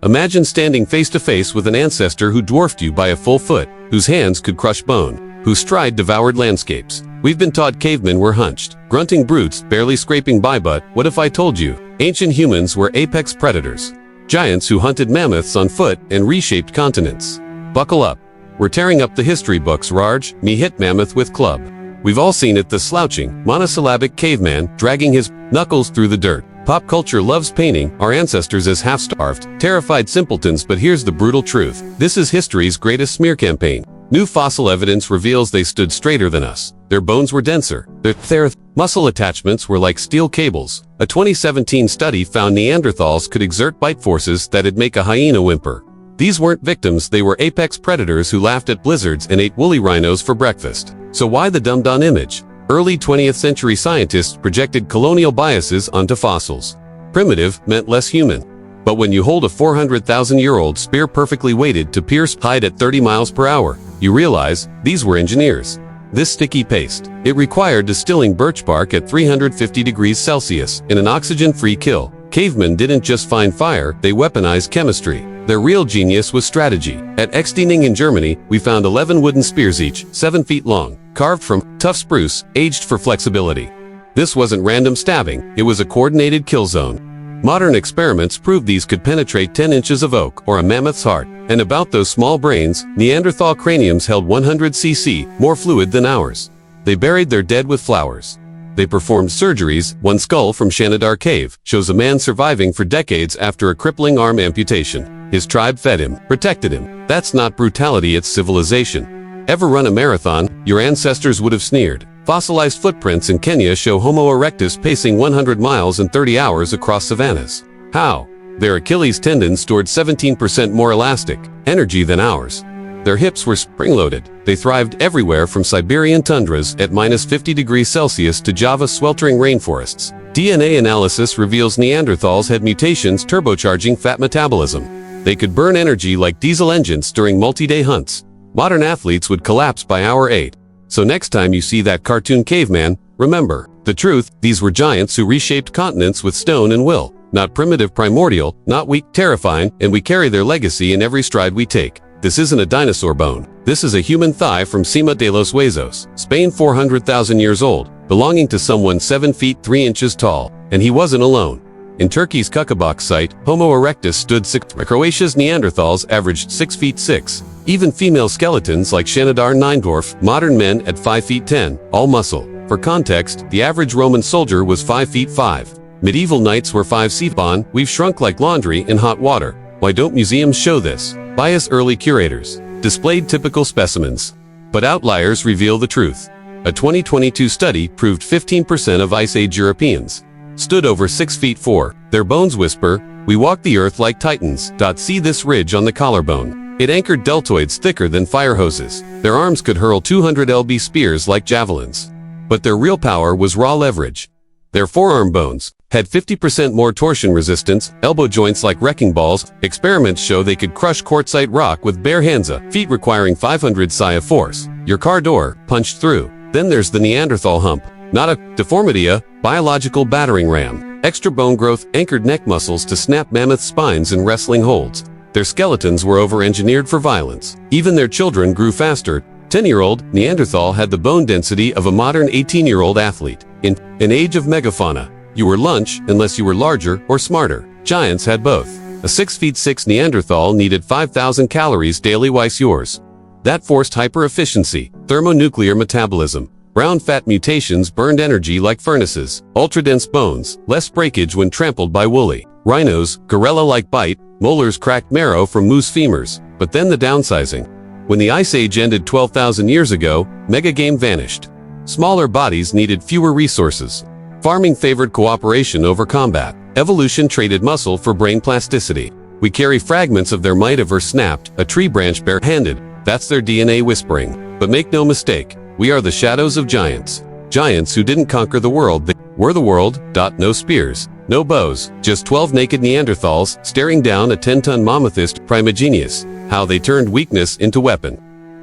Imagine standing face to face with an ancestor who dwarfed you by a full foot, whose hands could crush bone, whose stride devoured landscapes. We've been taught cavemen were hunched, grunting brutes barely scraping by, but what if I told you ancient humans were apex predators? Giants who hunted mammoths on foot and reshaped continents. Buckle up. We're tearing up the history books. Raj, me hit mammoth with club. We've all seen it, the slouching, monosyllabic caveman dragging his knuckles through the dirt. Pop culture loves painting our ancestors as half-starved, terrified simpletons, but here's the brutal truth. This is history's greatest smear campaign. New fossil evidence reveals they stood straighter than us. Their bones were denser. Their muscle attachments were like steel cables. A 2017 study found Neanderthals could exert bite forces that'd make a hyena whimper. These weren't victims, they were apex predators who laughed at blizzards and ate woolly rhinos for breakfast. So why the dumbed-down image? Early 20th century scientists projected colonial biases onto fossils. Primitive meant less human. But when you hold a 400,000-year-old spear perfectly weighted to pierce hide at 30 miles per hour, you realize these were engineers. This sticky paste, it required distilling birch bark at 350 degrees Celsius in an oxygen-free kill. Cavemen didn't just find fire, they weaponized chemistry. Their real genius was strategy. At Extining in Germany, we found 11 wooden spears, each 7 feet long, carved from tough spruce, aged for flexibility. This wasn't random stabbing, it was a coordinated kill zone. Modern experiments proved these could penetrate 10 inches of oak or a mammoth's heart. And about those small brains, Neanderthal craniums held 100 cc, more fluid than ours. They buried their dead with flowers. They performed surgeries. One skull from Shanidar Cave shows a man surviving for decades after a crippling arm amputation. His tribe fed him, protected him. That's not brutality, it's civilization. Ever run a marathon? Your ancestors would have sneered. Fossilized footprints in Kenya show Homo erectus pacing 100 miles in 30 hours across savannas. How? Their Achilles tendon stored 17% more elastic energy than ours. Their hips were spring-loaded. They thrived everywhere from Siberian tundras at -50 degrees Celsius to Java's sweltering rainforests. DNA analysis reveals Neanderthals had mutations turbocharging fat metabolism. They could burn energy like diesel engines during multi-day hunts. Modern athletes would collapse by hour 8. So next time you see that cartoon caveman, remember the truth. These were giants who reshaped continents with stone and will. Not primitive, primordial, not weak, terrifying, and we carry their legacy in every stride we take. This isn't a dinosaur bone. This is a human thigh from Cima de los Huesos, Spain, 400,000 years old, belonging to someone 7 feet 3 inches tall. And he wasn't alone. In Turkey's Kukabak site, Homo erectus stood 6. Croatia's Neanderthals averaged 6 feet 6. Even female skeletons like Shanidar Neindorf, modern men at 5 feet 10, all muscle. For context, the average Roman soldier was 5 feet 5. Medieval knights were 5 feet. We've shrunk like laundry in hot water. Why don't museums show this? Bias. Early curators displayed typical specimens. But outliers reveal the truth. A 2022 study proved 15% of Ice Age Europeans stood over 6 feet 4. Their bones whisper, "We walk the earth like titans." See this ridge on the collarbone. It anchored deltoids thicker than fire hoses. Their arms could hurl 200 lb spears like javelins. But their real power was raw leverage. Their forearm bones had 50% more torsion resistance, elbow joints like wrecking balls. Experiments show they could crush quartzite rock with bare hands, feet requiring 500 psi of force. Your car door punched through. Then there's the Neanderthal hump. Not a deformity, a biological battering ram. Extra bone growth, anchored neck muscles to snap mammoth spines in wrestling holds. Their skeletons were over-engineered for violence. Even their children grew faster. 10-year-old Neanderthal had the bone density of a modern 18-year-old athlete. In an age of megafauna, you were lunch unless you were larger or smarter. Giants had both. A 6 feet 6 Neanderthal needed 5,000 calories daily. Why's yours? That forced hyper-efficiency, thermonuclear metabolism. Brown fat mutations burned energy like furnaces. Ultra-dense bones, less breakage when trampled by woolly rhinos, gorilla-like bite, molars cracked marrow from moose femurs. But then the downsizing. When the Ice Age ended 12,000 years ago, megagame vanished. Smaller bodies needed fewer resources. Farming favored cooperation over combat. Evolution traded muscle for brain plasticity. We carry fragments of their might ever snapped, a tree branch bare-handed. That's their DNA whispering. But make no mistake, we are the shadows of giants. Giants who didn't conquer the world, they were the world. No spears, no bows, just 12 naked Neanderthals staring down a 10-ton mammothist primigenius. How they turned weakness into weapon.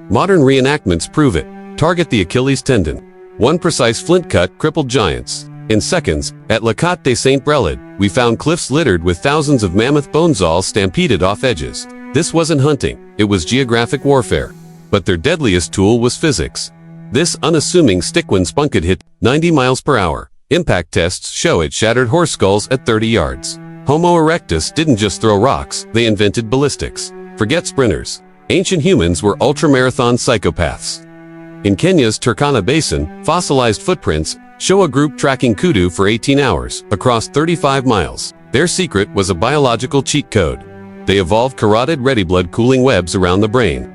Modern reenactments prove it. Target the Achilles tendon. One precise flint cut crippled giants. In seconds, at La Côte de Saint-Brelade, we found cliffs littered with thousands of mammoth bones all stampeded off edges. This wasn't hunting, it was geographic warfare. But their deadliest tool was physics. This unassuming stick-when spunk hit 90 miles per hour. Impact tests show it shattered horse skulls at 30 yards. Homo erectus didn't just throw rocks, they invented ballistics. Forget sprinters. Ancient humans were ultramarathon psychopaths. In Kenya's Turkana Basin, fossilized footprints show a group tracking kudu for 18 hours, across 35 miles. Their secret was a biological cheat code. They evolved carotid ready blood cooling webs around the brain.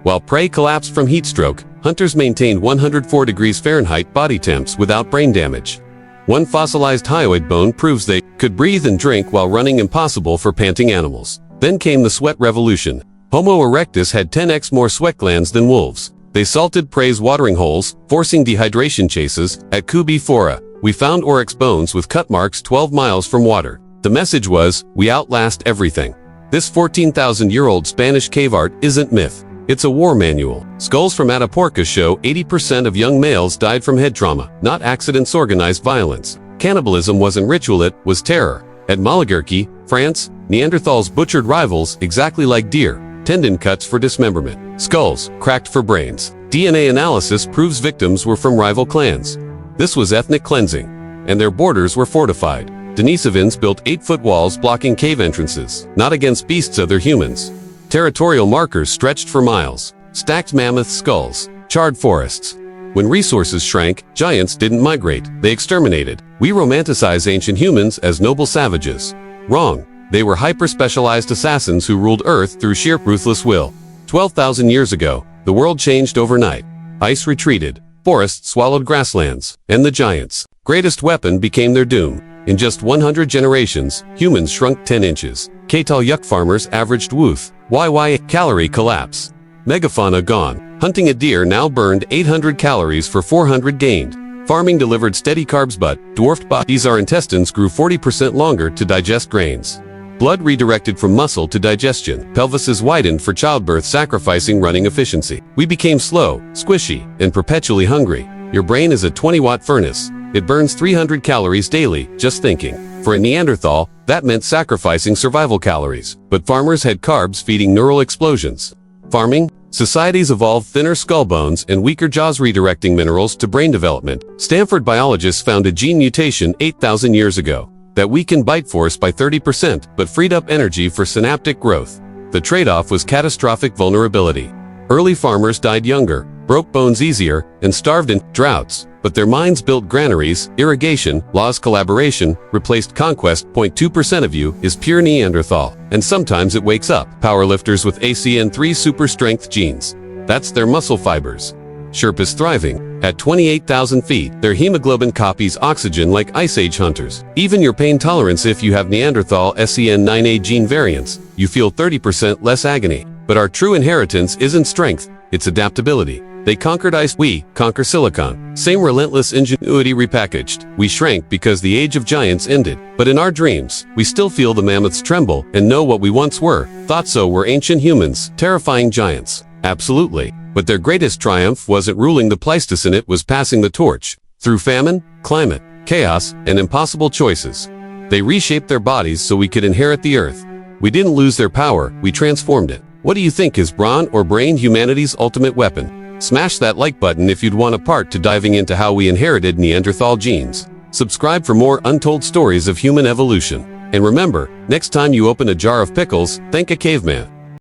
While prey collapsed from heat stroke, hunters maintained 104 degrees Fahrenheit body temps without brain damage. One fossilized hyoid bone proves they could breathe and drink while running, impossible for panting animals. Then came the sweat revolution. Homo erectus had 10x more sweat glands than wolves. They salted prey's watering holes, forcing dehydration chases. At Kubi Fora, we found oryx bones with cut marks 12 miles from water. The message was, we outlast everything. This 14,000-year-old Spanish cave art isn't myth. It's a war manual. Skulls from Atapuerca show 80% of young males died from head trauma, not accidents, organized violence. Cannibalism wasn't ritual, it was terror. At Malagurki, France, Neanderthals butchered rivals exactly like deer, tendon cuts for dismemberment, skulls cracked for brains. DNA analysis proves victims were from rival clans. This was ethnic cleansing, and their borders were fortified. Denisovans built 8-foot walls blocking cave entrances, not against beasts, other humans. Territorial markers stretched for miles, stacked mammoth skulls, charred forests. When resources shrank, giants didn't migrate, they exterminated. We romanticize ancient humans as noble savages. Wrong. They were hyper-specialized assassins who ruled Earth through sheer ruthless will. 12,000 years ago, the world changed overnight. Ice retreated, forests swallowed grasslands, and the giants' greatest weapon became their doom. In just 100 generations, humans shrunk 10 inches. Ktal yuck farmers averaged woof. YY calorie collapse. Megafauna gone. Hunting a deer now burned 800 calories for 400 gained. Farming delivered steady carbs but dwarfed bodies. Our intestines grew 40% longer to digest grains. Blood redirected from muscle to digestion. Pelvises widened for childbirth, sacrificing running efficiency. We became slow, squishy, and perpetually hungry. Your brain is a 20-watt furnace. It burns 300 calories daily, just thinking. For a Neanderthal, that meant sacrificing survival calories. But farmers had carbs feeding neural explosions. Farming? Societies evolved thinner skull bones and weaker jaws, redirecting minerals to brain development. Stanford biologists found a gene mutation 8,000 years ago that weakened bite force by 30% but freed up energy for synaptic growth. The trade-off was catastrophic vulnerability. Early farmers died younger, broke bones easier, and starved in droughts. But their minds built granaries, irrigation, laws, collaboration, replaced conquest. 0.2% of you is pure Neanderthal, and sometimes it wakes up. Powerlifters with ACN3 super strength genes. That's their muscle fibers. Sherpas thriving. At 28,000 feet, their hemoglobin copies oxygen like Ice Age hunters. Even your pain tolerance, if you have Neanderthal SCN9A gene variants, you feel 30% less agony. But our true inheritance isn't strength, it's adaptability. They conquered ice, we conquer silicon. Same relentless ingenuity repackaged. We shrank because the age of giants ended. But in our dreams, we still feel the mammoths tremble and know what we once were. Thought so were ancient humans, terrifying giants. Absolutely. But their greatest triumph wasn't ruling the Pleistocene, it was passing the torch. Through famine, climate, chaos, and impossible choices. They reshaped their bodies so we could inherit the earth. We didn't lose their power, we transformed it. What do you think, is brawn or brain humanity's ultimate weapon? Smash that like button if you'd want a part to diving into how we inherited Neanderthal genes. Subscribe for more untold stories of human evolution. And remember, next time you open a jar of pickles, thank a caveman.